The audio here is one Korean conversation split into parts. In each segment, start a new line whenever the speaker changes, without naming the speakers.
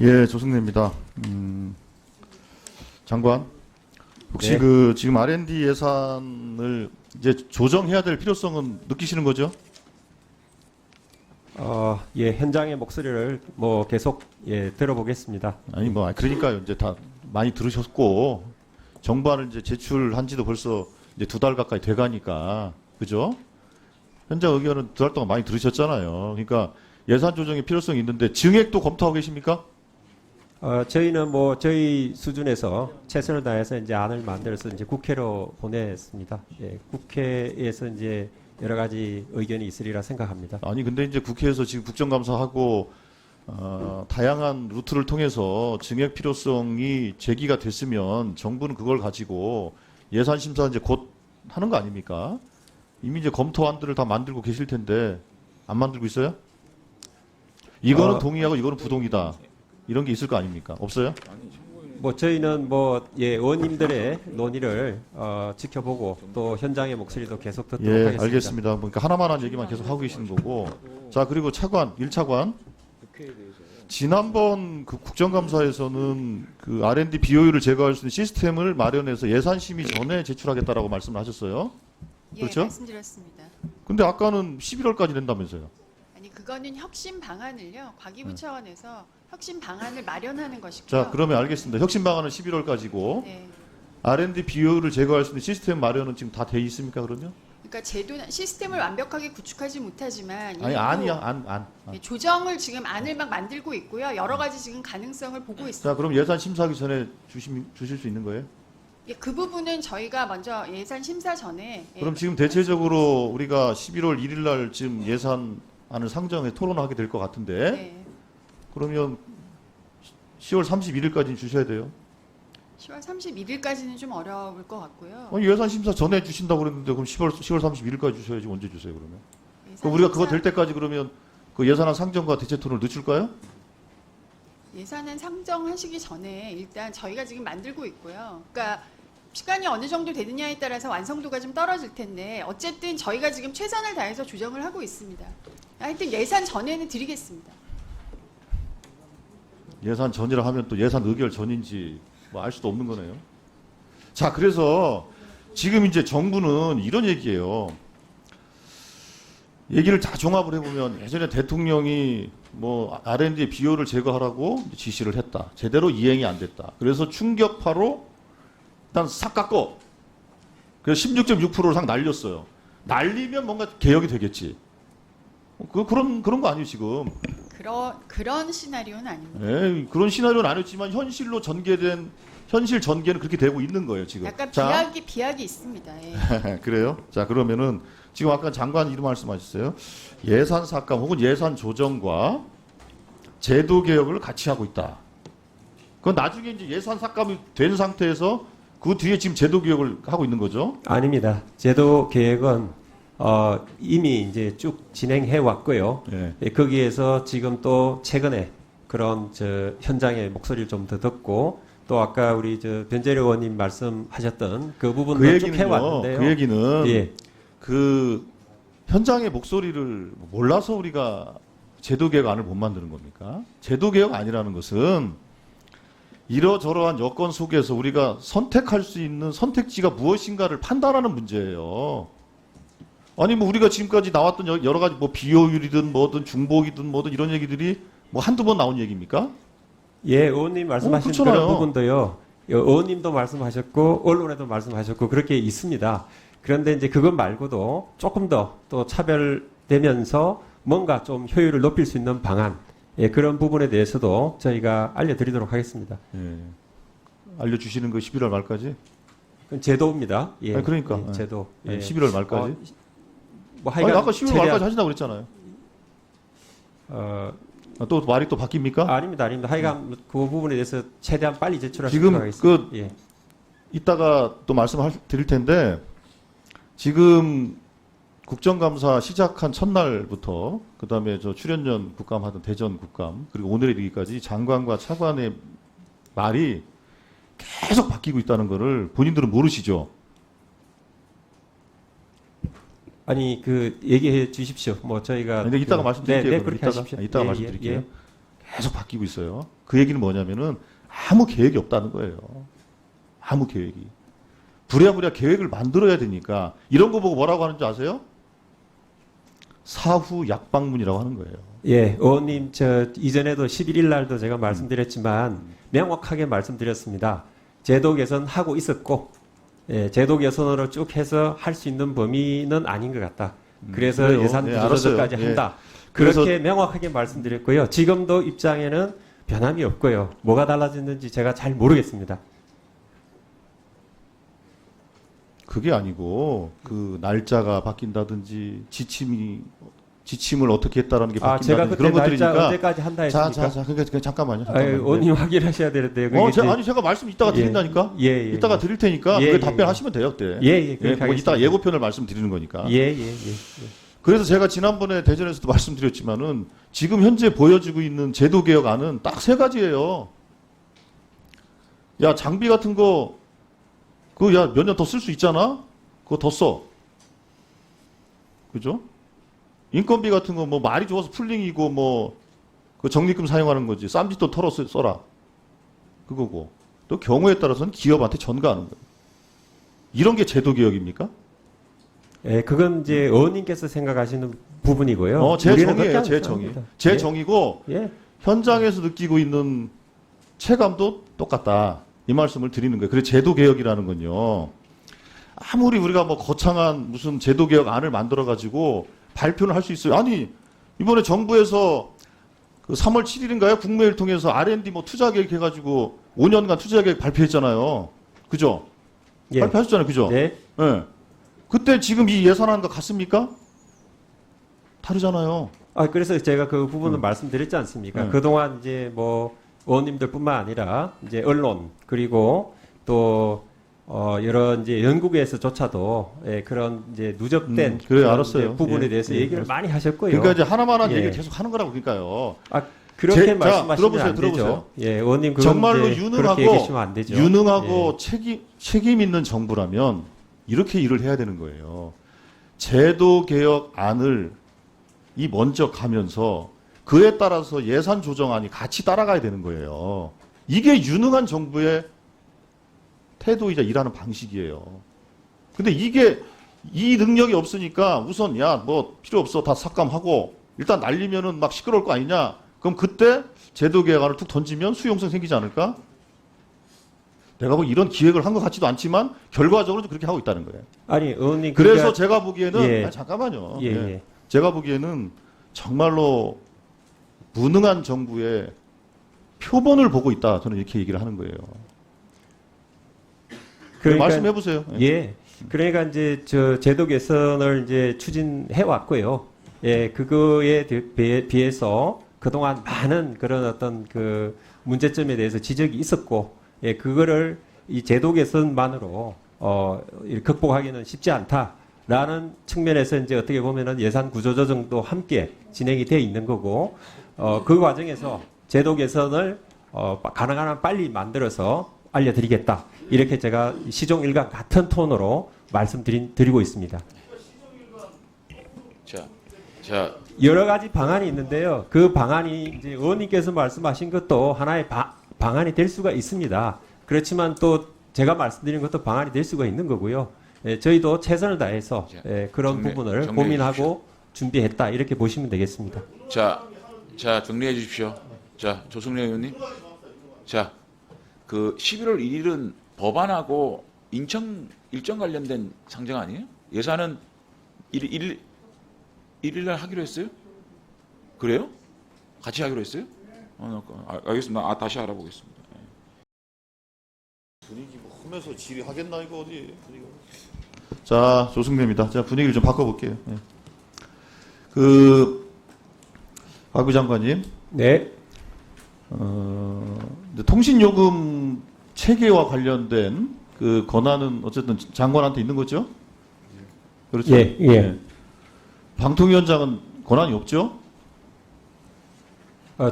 예, 조승래입니다. 장관, 혹시
네.
지금 R&D 예산을 이제 조정해야 될 필요성은 느끼시는 거죠?
예, 현장의 목소리를 뭐 계속 들어보겠습니다.
아니 그러니까요. 이제 다 많이 들으셨고 정부안을 이제 제출한지도 벌써 이제 2달 가까이 돼가니까 그죠? 현장 의견은 2달 동안 많이 들으셨잖아요. 그러니까 예산 조정의 필요성이 있는데 증액도 검토하고 계십니까?
저희는 뭐 저희 수준에서 최선을 다해서 이제 안을 만들어서 이제 국회로 보냈습니다. 예, 국회에서 이제 여러 가지 의견이 있으리라 생각합니다.
아니 근데 이제 국회에서 지금 국정감사하고 다양한 루트를 통해서 증액 필요성이 제기가 됐으면 정부는 그걸 가지고 예산 심사 이제 곧 하는 거 아닙니까? 이미 이제 검토안들을 다 만들고 계실 텐데 안 만들고 있어요? 이거는 동의하고 이거는 부동이다. 이런 게 있을 거 아닙니까? 없어요?
뭐 저희는 의원님들의 논의를 지켜보고 또 현장의 목소리도 계속 듣도록
예,
하겠습니다.
알겠습니다. 그러니까 하나만 한 얘기만 계속 하고 계시는 거고. 자, 그리고 차관, 1차관. 지난번 그 국정감사에서는 그 R&D 비효율을 제거할 수 있는 시스템을 마련해서 예산 심의 전에 제출하겠다라고 말씀을 하셨어요. 그렇죠?
예, 말씀드렸습니다.
근데 아까는 11월까지 된다면서요.
아니 그거는 혁신 방안을요. 과기부 차원에서 혁신 방안을 마련하는 것이고요.
자, 그러면 알겠습니다. 혁신 방안은 11월까지고
네.
R&D 비효율을 제거할 수 있는 시스템 마련은 지금 다 돼 있습니까, 그러면?
그러니까 제도 시스템을 완벽하게 구축하지 못하지만
아니,
일부
아니야, 안.
예, 조정을 지금 안을 막 만들고 있고요. 여러 가지 지금 가능성을 보고 있습니다.
자, 그럼 예산 심사하기 전에 주실 수 있는 거예요?
예, 그 부분은 저희가 먼저 예산 심사 전에
그럼 지금 대체적으로 우리가 11월 1일 날 지금 예산안을 상정해 토론하게 될 것 같은데
네,
그러면 10월 31일까지 주셔야 돼요.
10월 31일까지는 좀 어려울 것 같고요.
아니, 예산 심사 전에 주신다고 그랬는데 그럼 10월 31일까지 주셔야지. 언제 주세요, 그러면?
예산
그럼 우리가 그거
심사-
될 때까지 그러면 그 예산안 상정과 대체 토론을 늦출까요?
예산안 상정하시기 전에 일단 저희가 지금 만들고 있고요. 그러니까 시간이 어느 정도 되느냐에 따라서 완성도가 좀 떨어질 텐데 어쨌든 저희가 지금 최선을 다해서 조정을 하고 있습니다. 하여튼 예산 전에는 드리겠습니다.
예산 전이라 하면 또 예산 의결 전인지 뭐 알 수도 없는 거네요. 자, 그래서 지금 이제 정부는 이런 얘기예요. 얘기를 다 종합을 해보면 예전에 대통령이 뭐 R&D 비효율을 제거하라고 지시를 했다. 제대로 이행이 안 됐다. 그래서 충격파로 일단 싹 깎고 그래서 16.6%를 싹 날렸어요. 날리면 뭔가 개혁이 되겠지. 그런 거 아니에요 지금.
그런 시나리오는 아닙니다.
에이, 그런 시나리오는 아니었지만 현실 전개는 그렇게 되고 있는 거예요 지금.
약간
자,
비약이 있습니다. 예.
그래요? 자, 그러면은 지금 아까 장관 이름 말씀하셨어요. 예산 삭감 혹은 예산 조정과 제도 개혁을 같이 하고 있다. 그건 나중에 이제 예산 삭감이 된 상태에서 그 뒤에 지금 제도 개혁을 하고 있는 거죠.
아닙니다. 제도 계획은 이미 이제 쭉 진행해 왔고요.
예.
예, 거기에서 지금 또 최근에 그런 현장의 목소리를 좀 더 듣고 또 아까 우리 변재료 의원님 말씀하셨던 그 부분도
그
쭉
얘기는요.
해왔는데요.
그 얘기는
예,
그 현장의 목소리를 몰라서 우리가 제도 개혁안을 못 만드는 겁니까? 제도 개혁 아니라는 것은 이러저러한 여건 속에서 우리가 선택할 수 있는 선택지가 무엇인가를 판단하는 문제예요. 아니 뭐 우리가 지금까지 나왔던 여러 가지 뭐 비효율이든 뭐든 중복이든 뭐든 이런 얘기들이 뭐 한두 번 나온 얘기입니까?
예, 의원님 말씀하신
그렇잖아요.
그런 부분도요. 의원님도 말씀하셨고 언론에도 말씀하셨고 그렇게 있습니다. 그런데 이제 그것 말고도 조금 더 또 차별되면서 뭔가 좀 효율을 높일 수 있는 방안, 그런 부분에 대해서도 저희가 알려드리도록 하겠습니다.
예. 알려주시는 거 11월 말까지?
그건 제도입니다. 예,
아니, 그러니까.
예, 제도.
아니, 11월 말까지?
뭐
아니,
하여간
아까 11월 말까지 하신다고 그랬잖아요. 또 말이 또 바뀝니까?
아닙니다. 하여간 그 부분에 대해서 최대한 빨리 제출하시도록
지금
하겠습니다. 예.
이따가 또 말씀드릴 텐데 지금 국정감사 시작한 첫날부터 그다음에 저 출연연 국감 하던 대전 국감 그리고 오늘에 이르기까지 장관과 차관의 말이 계속 바뀌고 있다는 거를 본인들은 모르시죠?
아니 그 얘기해 주십시오. 뭐 저희가
근데 이따가 말씀드릴게요.
네,
그럼.
그렇게 하십시오.
이따가
예,
말씀드릴게요.
예,
계속 바뀌고 있어요. 그 얘기는 뭐냐면은 아무 계획이 없다는 거예요. 아무 계획이. 부랴부랴 계획을 만들어야 되니까 이런 거 보고 뭐라고 하는지 아세요? 사후 약방문이라고 하는 거예요.
예, 의원님, 저 이전에도 11일 날도 제가 말씀드렸지만 명확하게 말씀드렸습니다. 제도 개선하고 있었고, 예, 제도 개선으로 쭉 해서 할 수 있는 범위는 아닌 것 같다. 그래서
그래요.
예산
예,
구조조정까지
알았어요.
한다.
그래서-
그렇게 명확하게 말씀드렸고요. 지금도 입장에는 변함이 없고요. 뭐가 달라졌는지 제가 잘 모르겠습니다.
그게 아니고 그 날짜가 바뀐다든지 지침을 어떻게 했다라는 게
아, 제가
바뀐다든지
그때
그런
날짜
것들이니까.
언제까지 한다 했습니까?
그러니까 잠깐만요.
아유, 의원님 확인하셔야 되는데요. 그게 이제-
아니 제가 말씀 이따가
예.
드린다니까.
예, 예,
이따가
예.
드릴 테니까
예,
그게
예,
답변하시면 돼요, 그때.
예, 예, 그렇게
뭐 이따가
하겠습니다.
예고편을 말씀드리는 거니까.
예, 예, 예.
그래서 제가 지난번에 대전에서도 말씀드렸지만은 지금 현재 보여지고 있는 제도 개혁안은 딱 세 가지예요. 야, 장비 같은 거 그거 야 몇 년 더 쓸 수 있잖아. 그거 더 써. 그죠? 인건비 같은 거 뭐 말이 좋아서 풀링이고 뭐 그 적립금 사용하는 거지. 쌈짓돈 털어 써라. 그거고. 또 경우에 따라서는 기업한테 전가하는 거예요. 이런 게 제도 개혁입니까?
예, 그건 이제 의원님께서 생각하시는 부분이고요.
제
우리는
정의예요,
그렇게
제
안
정의.
생각합니다.
제
예,
정의고
예.
현장에서 느끼고 있는 체감도 똑같다. 이 말씀을 드리는 거예요. 그래서 제도 개혁이라는 건요. 아무리 우리가 뭐 거창한 무슨 제도 개혁 안을 만들어 가지고 발표를 할 수 있어요. 아니, 이번에 정부에서 그 3월 7일인가요? 국무회의를 통해서 R&D 뭐 투자 계획 해 가지고 5년간 투자 계획 발표했잖아요. 그죠?
예.
발표하셨잖아요. 그죠?
네.
예. 그때 지금 이 예산안과 같습니까? 다르잖아요.
아, 그래서 제가 그 부분을 말씀드렸지 않습니까?
네.
그동안 이제 뭐 의원님들뿐만 아니라 이제 언론 그리고 또 여러 이제 연구계에서조차도 예, 그런 이제 누적된
그래요.
그런
알았어요.
이제 부분에
예,
대해서
예,
얘기를
알았어요.
많이 하셨고요.
그러니까 이제 하나만한
예.
얘기를 계속 하는 거라고 그러니까요.
아, 그렇게
자,
말씀하시면
들어보세요,
안 되죠.
들어보세요.
예, 의원님 그건
정말로
이제 그렇게 얘기하시면 안 되죠.
유능하고
예.
책임 있는 정부라면 이렇게 일을 해야 되는 거예요. 제도 개혁안을 이 먼저 가면서 그에 따라서 예산 조정안이 같이 따라가야 되는 거예요. 이게 유능한 정부의 태도이자 일하는 방식이에요. 근데 이게 이 능력이 없으니까 우선 야 뭐 필요 없어 다 삭감하고 일단 날리면은 막 시끄러울 거 아니냐? 그럼 그때 제도 개혁안을 툭 던지면 수용성 생기지 않을까? 내가 뭐 이런 기획을 한 것 같지도 않지만 결과적으로 그렇게 하고 있다는 거예요.
아니, 의원님
그래서
그러니까
제가 보기에는
예.
아니, 잠깐만요.
예,
예.
예.
제가 보기에는 정말로 무능한 정부의 표본을 보고 있다. 저는 이렇게 얘기를 하는 거예요. 말씀해 보세요.
예. 그러니까 이제 저 제도 개선을 이제 추진해 왔고요. 예, 그거에 비해서 그동안 많은 그런 어떤 그 문제점에 대해서 지적이 있었고, 예, 그거를 이 제도 개선만으로 극복하기는 쉽지 않다라는 측면에서 이제 어떻게 보면은 예산 구조조정도 함께 진행이 돼 있는 거고, 그 과정에서 제도 개선을 가능한 한 빨리 만들어서 알려드리겠다. 이렇게 제가 시종일관 같은 톤으로 말씀드리고 있습니다.
자,
여러 가지 방안이 있는데요. 그 방안이 이제 의원님께서 말씀하신 것도 하나의 방안이 될 수가 있습니다. 그렇지만 또 제가 말씀드린 것도 방안이 될 수가 있는 거고요. 예, 저희도 최선을 다해서 그런 부분을
정리해
고민하고 준비했다. 이렇게 보시면 되겠습니다.
자, 정리해 주십시오. 자, 조승래 의원님. 자, 그 11월 1일은 법안하고 인천 일정 관련된 상정 아니에요? 예산은 1일 날 하기로 했어요? 그래요? 같이 하기로 했어요? 알겠습니다. 다시 알아보겠습니다.
분위기 뭐 험해서 질의하겠나 이거 어디 분위기. 자, 조승래입니다. 자, 분위기를 좀 바꿔볼게요. 예. 박 부장관님,
네.
이제 통신요금 체계와 관련된 그 권한은 어쨌든 장관한테 있는 거죠? 그렇죠?
예.
방통위원장은 권한이 없죠?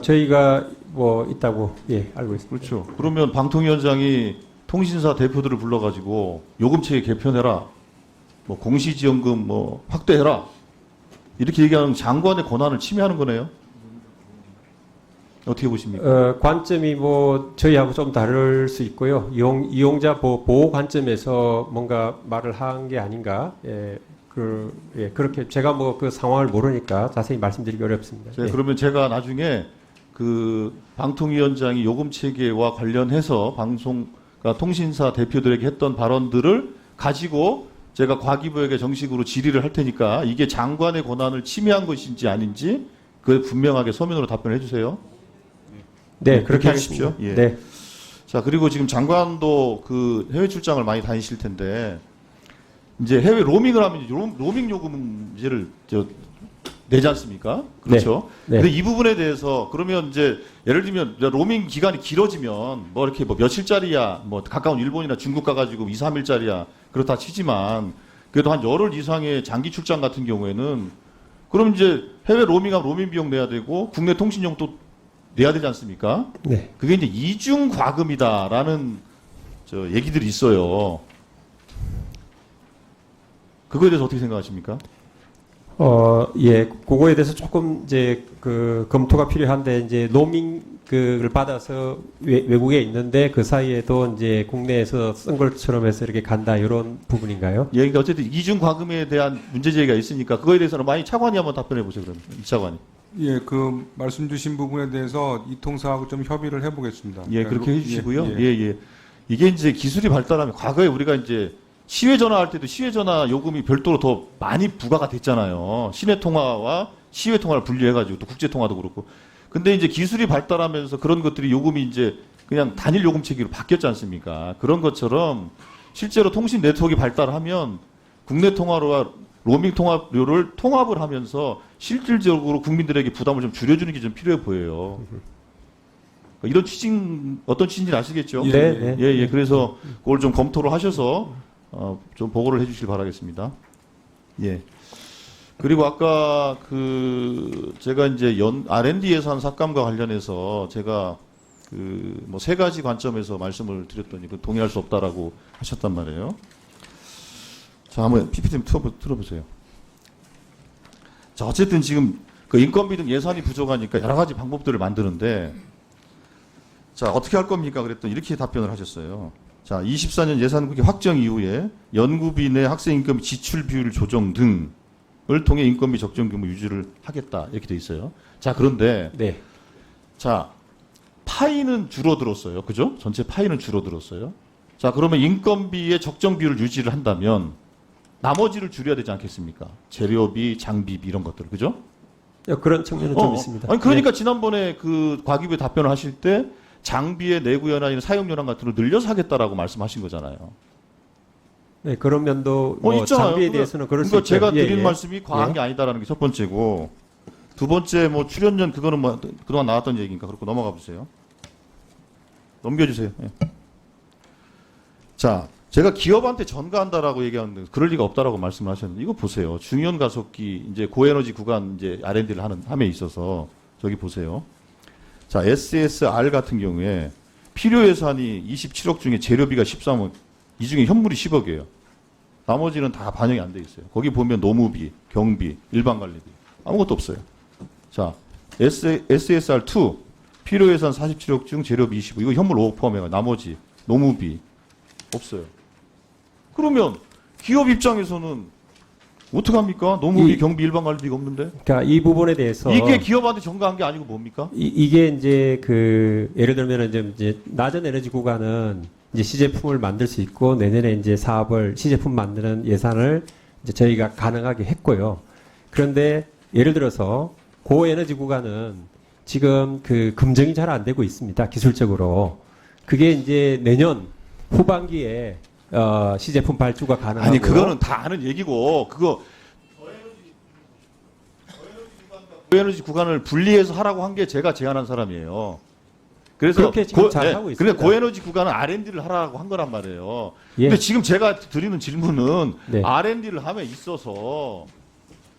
저희가 뭐 있다고 알고 있습니다.
그렇죠. 그러면 방통위원장이 통신사 대표들을 불러가지고 요금체계 개편해라, 뭐 공시지원금 뭐 확대해라 이렇게 얘기하는 장관의 권한을 침해하는 거네요. 어떻게 보십니까?
관점이 뭐 저희하고 좀 다를 수 있고요. 이용자 보호 관점에서 뭔가 말을 한 게 아닌가. 그렇게 제가 뭐 그 상황을 모르니까 자세히 말씀드리기 어렵습니다.
네, 그러면 제가 나중에 그 방통위원장이 요금 체계와 관련해서 통신사 대표들에게 했던 발언들을 가지고 제가 과기부에게 정식으로 질의를 할 테니까 이게 장관의 권한을 침해한 것인지 아닌지 그 분명하게 서면으로 답변해 주세요.
네, 그렇게
하십시오.
하겠습니다.
예.
네.
자, 그리고 지금 장관도 그 해외 출장을 많이 다니실 텐데 이제 해외 로밍을 하면 이제 로밍 요금제를 내지 않습니까? 그렇죠.
네.
근데 이 부분에 대해서 그러면 이제 예를 들면 로밍 기간이 길어지면 뭐 이렇게 뭐 며칠짜리야, 뭐 가까운 일본이나 중국 가가지고 2, 3일짜리야 그렇다 치지만 그래도 한 열흘 이상의 장기 출장 같은 경우에는 그럼 이제 해외 로밍하면 로밍 비용 내야 되고 국내 통신용 또 내야 되지 않습니까?
네.
그게 이제 이중 과금이다라는 얘기들이 있어요. 그거에 대해서 어떻게 생각하십니까?
예, 그거에 대해서 조금 이제 그 검토가 필요한데 이제 로밍을 받아서 외국에 있는데 그 사이에도 이제 국내에서 쓴 것처럼 해서 이렇게 간다 이런 부분인가요?
예, 그러니까 어쨌든 이중 과금에 대한 문제 제기가 있으니까 그거에 대해서는 많이 차관이 한번 답변해 보세요. 그러면 이 차관이.
예, 그 말씀 주신 부분에 대해서 이 통사하고 좀 협의를 해보겠습니다.
예, 그렇게
예,
해주시고요.
예.
예. 이게 이제 기술이 발달하면 과거에 우리가 이제 시외 전화할 때도 시외 전화 요금이 별도로 더 많이 부과가 됐잖아요. 시내 통화와 시외 통화를 분리해가지고 또 국제 통화도 그렇고. 근데 이제 기술이 발달하면서 그런 것들이 요금이 이제 그냥 단일 요금 체계로 바뀌었지 않습니까? 그런 것처럼 실제로 통신 네트워크가 발달하면 국내 통화로와 로밍 통화료를 통합을 하면서 실질적으로 국민들에게 부담을 좀 줄여주는 게 좀 필요해 보여요. 이런 어떤 취지인지 아시겠죠?
네.
예. 그래서 그걸 좀 검토를 하셔서 좀 보고를 해주시길 바라겠습니다. 예. 그리고 아까 제가 이제 R&D 예산 삭감과 관련해서 제가 뭐 세 가지 관점에서 말씀을 드렸더니 동의할 수 없다라고 하셨단 말이에요. 자, 한번 PPT 좀 틀어보세요. 자, 어쨌든 지금 그 인건비 등 예산이 부족하니까 여러 가지 방법들을 만드는데 자, 어떻게 할 겁니까? 그랬더니 이렇게 답변을 하셨어요. 자, 24년 예산국의 확정 이후에 연구비 내 학생 인건비 지출 비율 조정 등을 통해 인건비 적정 규모 유지를 하겠다. 이렇게 돼 있어요. 자, 그런데
네.
자, 파이는 줄어들었어요. 그죠? 전체 파이는 줄어들었어요. 자, 그러면 인건비의 적정 비율을 유지를 한다면 나머지를 줄여야 되지 않겠습니까? 재료비, 장비비 이런 것들. 그죠?
그런 측면은 좀 있습니다.
아니, 그러니까 지난번에 그 과기부에 답변을 하실 때 장비의 내구 연한이나 사용 연한 같은 걸 늘려서 하겠다라고 말씀하신 거잖아요.
네, 그런 면도 뭐
있잖아요.
장비에 대해서는 그럴 수
그러니까
있죠.
제가
예,
드린
예.
말씀이 과한 게 아니다라는 게 첫 번째고 두 번째 뭐 출연료 그거는 뭐 그동안 나왔던 얘기니까 그렇고 넘어가 보세요. 넘겨주세요. 예. 자, 제가 기업한테 전가한다라고 얘기하는데 그럴 리가 없다라고 말씀을 하셨는데 이거 보세요. 중연 가속기 이제 고에너지 구간 이제 R&D를 함에 있어서 저기 보세요. 자, SSR 같은 경우에 필요 예산이 27억 중에 재료비가 13억, 이 중에 현물이 10억이에요. 나머지는 다 반영이 안 돼 있어요. 거기 보면 노무비, 경비, 일반관리비 아무것도 없어요. 자, SSR2 필요 예산 47억 중 재료비 25억, 이거 현물 5억 포함해가 나머지 노무비 없어요. 그러면 기업 입장에서는 어떡합니까? 노무비, 경비, 일반관리비가 없는데?
그러니까 이 부분에 대해서
이게 기업한테 전가한 게 아니고 뭡니까?
이게 이제 예를 들면은 이제 낮은 에너지 구간은 이제 시제품을 만들 수 있고 내년에 이제 시제품 만드는 예산을 이제 저희가 가능하게 했고요. 그런데 예를 들어서 고에너지 구간은 지금 금정이 잘 안 되고 있습니다. 기술적으로. 그게 이제 내년 후반기에 시제품 발주가 가능하고.
아니, 그거는 다 아는 얘기고, 고에너지 구간을 분리해서 하라고 한 게 제가 제안한 사람이에요. 그래서
그렇게 지금 잘 하고 있습니다.
근데 고에너지 구간은 R&D를 하라고 한 거란 말이에요.
예.
근데 지금 제가 드리는 질문은
네.
R&D를 함에 있어서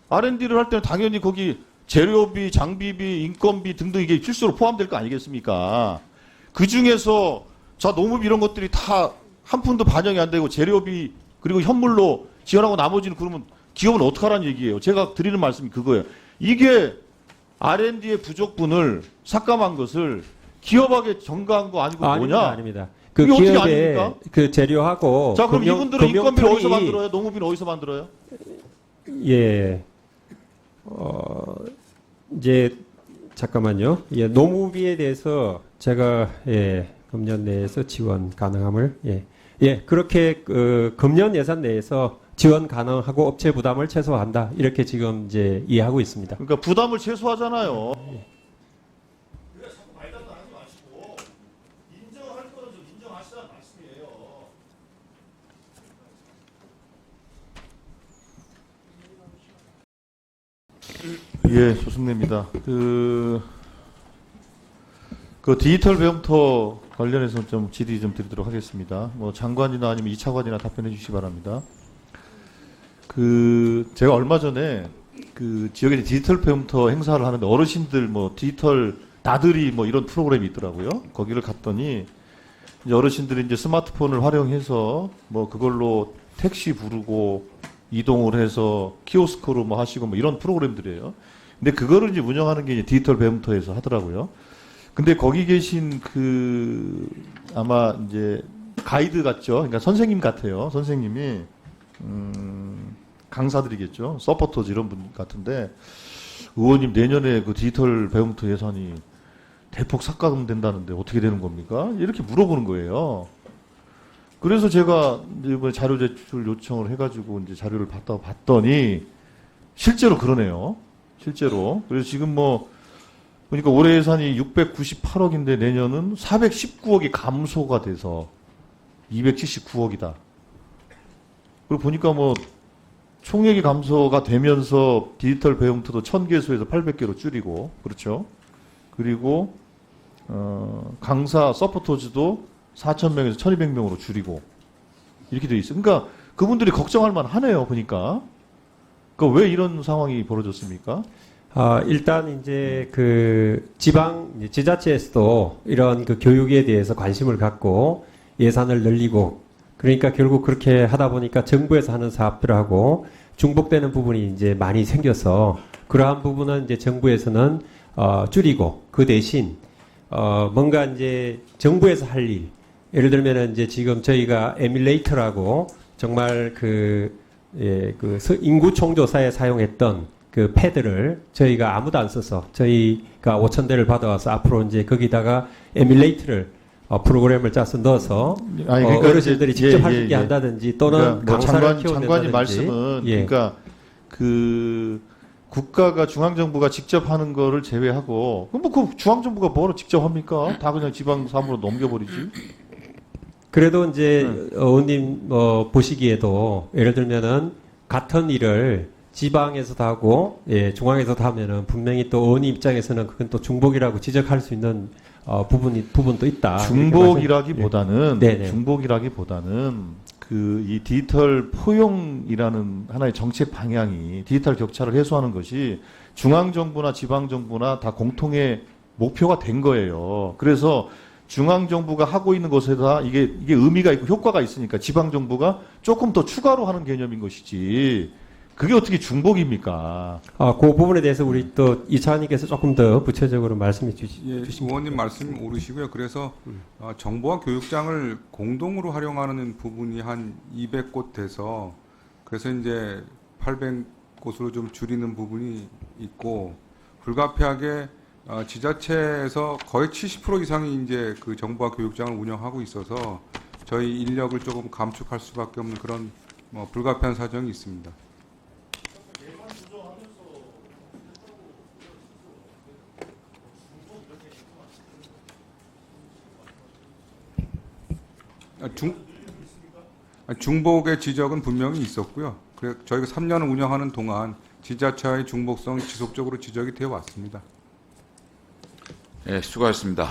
R&D를 할 때는 당연히 거기 재료비, 장비비, 인건비 등등 이게 필수로 포함될 거 아니겠습니까? 그 중에서 자, 노무비 이런 것들이 다 한 푼도 반영이 안 되고 재료비 그리고 현물로 지원하고 나머지는 그러면 기업은 어떡하라는 얘기예요. 제가 드리는 말씀이 그거예요. 이게 R&D의 부족분을 삭감한 것을 기업에게 전가한 거 아니고
아닙니다,
뭐냐?
아닙니다. 그
이게 어떻게
기업의
아닙니까?
그 재료하고
자, 그럼 이분들은 인건비를 어디서
금융
만들어요? 농업비는 어디서 만들어요?
예. 이제 잠깐만요. 예, 노무비에 대해서 제가 금년 내에서 지원 가능함을 그렇게 금년 예산 내에서 지원 가능하고 업체 부담을 최소화한다. 이렇게 지금 이제 이해하고 있습니다.
그러니까 부담을 최소화하잖아요. 예, 조승래입니다. 그 디지털 배움터 관련해서 좀 질의 좀 드리도록 하겠습니다. 뭐 장관이나 아니면 이차관이나 답변해 주시기 바랍니다. 제가 얼마 전에 그 지역에 디지털 배움터 행사를 하는데 어르신들 뭐 디지털 나들이 뭐 이런 프로그램이 있더라고요. 거기를 갔더니 이제 어르신들이 이제 스마트폰을 활용해서 뭐 그걸로 택시 부르고 이동을 해서 키오스크로 뭐 하시고 뭐 이런 프로그램들이에요. 근데 그거를 이제 운영하는 게 이제 디지털 배움터에서 하더라고요. 근데 거기 계신 아마 이제 가이드 같죠. 그러니까 선생님 같아요. 선생님이 강사들이겠죠. 서포터즈 이런 분 같은데 의원님 내년에 그 디지털 배움터 예산이 대폭 삭감된다는데 어떻게 되는 겁니까? 이렇게 물어보는 거예요. 그래서 제가 이번에 자료 제출 요청을 해가지고 이제 자료를 봤더니 실제로 그러네요. 실제로. 그래서 지금 그러니까 올해 예산이 698억인데 내년은 419억이 감소가 돼서 279억이다. 그리고 보니까 총액이 감소가 되면서 디지털 배움터도 1000개소에서 800개로 줄이고, 그렇죠. 그리고, 강사 서포터즈도 4,000명에서 1,200명으로 줄이고, 이렇게 돼 있어요. 그러니까 그분들이 걱정할 만 하네요, 보니까. 그러니까 왜 이런 상황이 벌어졌습니까?
일단 이제 지자체에서도 이런 교육에 대해서 관심을 갖고 예산을 늘리고 그러니까 결국 그렇게 하다 보니까 정부에서 하는 사업들하고 중복되는 부분이 이제 많이 생겨서 그러한 부분은 이제 정부에서는 줄이고 그 대신 뭔가 이제 정부에서 할 일, 예를 들면은 이제 지금 저희가 에뮬레이터라고 정말 인구 총조사에 사용했던 그 패드를 저희가 아무도 안 써서 저희가 5,000대를 받아와서 앞으로 이제 거기다가 에뮬레이터를 프로그램을 짜서 넣어서
그러니까
어르신들이 직접 할 수 있게 한다든지 또는
그러니까
강사를
장관이
키워낸다든지
말씀은 그러니까 국가가 중앙정부가 직접 하는 거를 제외하고 그 중앙정부가 뭐로 직접 합니까? 다 그냥 지방 사무로 넘겨버리지.
그래도 이제 의원님 보시기에도 예를 들면은 같은 일을 지방에서도 하고 중앙에서도 하면은 분명히 또 의원님 입장에서는 그건 또 중복이라고 지적할 수 있는 부분도 있다.
중복이라기보다는
네네.
이 디지털 포용이라는 하나의 정책 방향이 디지털 격차를 해소하는 것이 중앙정부나 지방정부나 다 공통의 목표가 된 거예요. 그래서 중앙정부가 하고 있는 것에다 이게 의미가 있고 효과가 있으니까 지방정부가 조금 더 추가로 하는 개념인 것이지 그게 어떻게 중복입니까?
그 부분에 대해서 우리 또 이차관님께서 조금 더 구체적으로 말씀해 주시면.
의원님 말씀 옳으시고요. 그래서 정부와 교육장을 공동으로 활용하는 부분이 한 200곳 돼서 그래서 이제 800곳으로 좀 줄이는 부분이 있고 불가피하게 지자체에서 거의 70% 이상이 이제 그 정부와 교육장을 운영하고 있어서 저희 인력을 조금 감축할 수밖에 없는 그런 불가피한 사정이 있습니다. 중복의 지적은 분명히 있었고요. 그래 저희가 3년을 운영하는 동안 지자체의 중복성이 지속적으로 지적이 되어 왔습니다.
네, 수고하셨습니다.